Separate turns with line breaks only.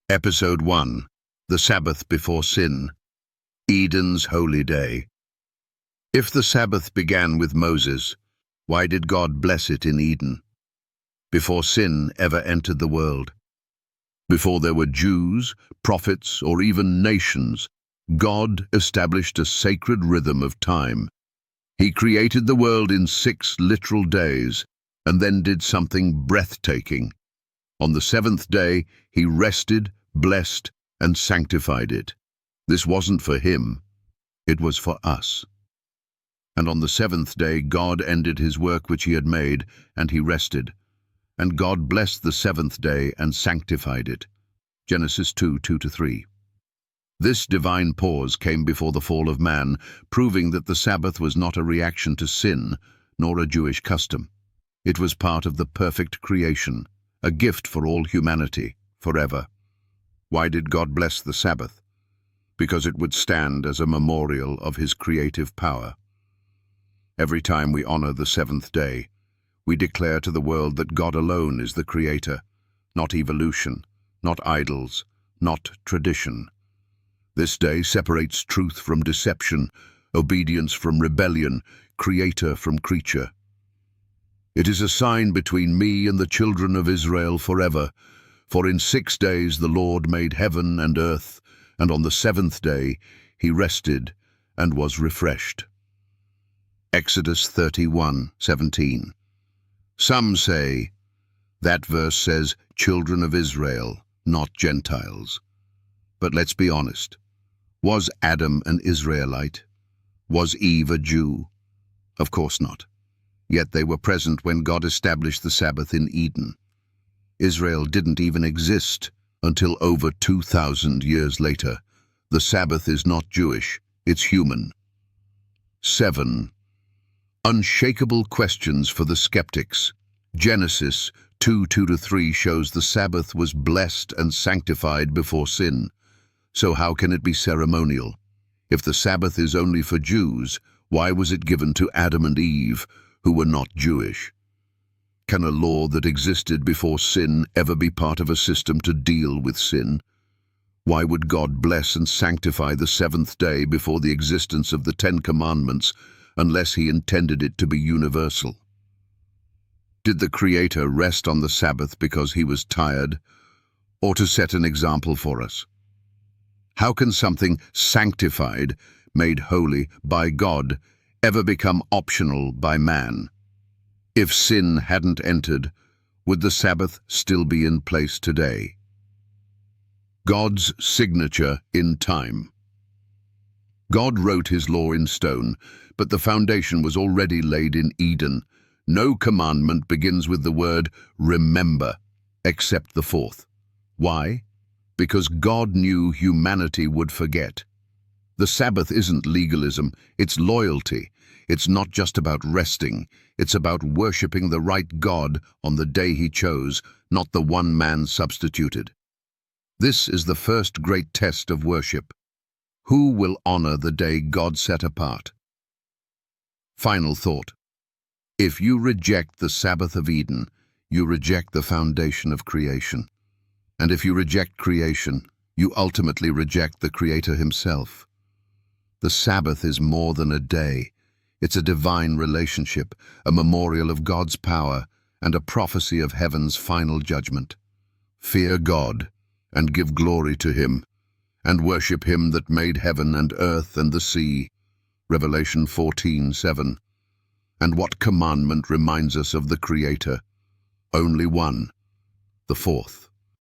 Episode 1. The Sabbath Before Sin. Eden's Holy Day. If the Sabbath began with Moses, why did God bless it in Eden? Before sin ever entered the world. Before there were Jews, prophets, or even nations, God established a sacred rhythm of time. He created the world in 6 literal days, and then did something breathtaking. On the 7th day, he rested, blessed, and sanctified it. This wasn't for him, it was for us. And on the 7th day, God ended his work which he had made, and he rested. And God blessed the 7th day and sanctified it. Genesis 2:2-3. This divine pause came before the fall of man, proving that the Sabbath was not a reaction to sin, nor a Jewish custom. It was part of the perfect creation, a gift for all humanity, forever. Why did God bless the Sabbath? Because it would stand as a memorial of his creative power. Every time we honor the 7th day, we declare to the world that God alone is the creator, not evolution, not idols, not tradition. This day separates truth from deception, obedience from rebellion, creator from creature. It is a sign between me and the children of Israel forever. For in 6 days the Lord made heaven and earth, and on the 7th day he rested and was refreshed. Exodus 31:17. Some say that verse says children of Israel, not Gentiles. But let's be honest. Was Adam an Israelite? Was Eve a Jew? Of course not. Yet they were present when God established the Sabbath in Eden. Israel didn't even exist until over 2,000 years later. The Sabbath is not Jewish, it's human. 7. Unshakable questions for the skeptics. Genesis 2:2-3 shows the Sabbath was blessed and sanctified before sin. So how can it be ceremonial? If the Sabbath is only for Jews, why was it given to Adam and Eve, who were not Jewish? Can a law that existed before sin ever be part of a system to deal with sin? Why would God bless and sanctify the 7th day before the existence of the 10 Commandments, unless he intended it to be universal? Did the Creator rest on the Sabbath because he was tired, or to set an example for us? How can something sanctified, made holy by God, ever become optional by man? If sin hadn't entered, would the Sabbath still be in place today? God's signature in time. God wrote his law in stone, but the foundation was already laid in Eden. No commandment begins with the word remember, except the 4th. Why? Because God knew humanity would forget. The Sabbath isn't legalism, it's loyalty. It's not just about resting, it's about worshipping the right God on the day he chose, not the one man substituted. This is the first great test of worship. Who will honor the day God set apart? Final thought. If you reject the Sabbath of Eden, you reject the foundation of creation. And if you reject creation, you ultimately reject the Creator himself. The Sabbath is more than a day. It's a divine relationship, a memorial of God's power, and a prophecy of heaven's final judgment. Fear God, and give glory to him, and worship him that made heaven and earth and the sea. Revelation 14:7. And what commandment reminds us of the Creator? Only one, the 4th.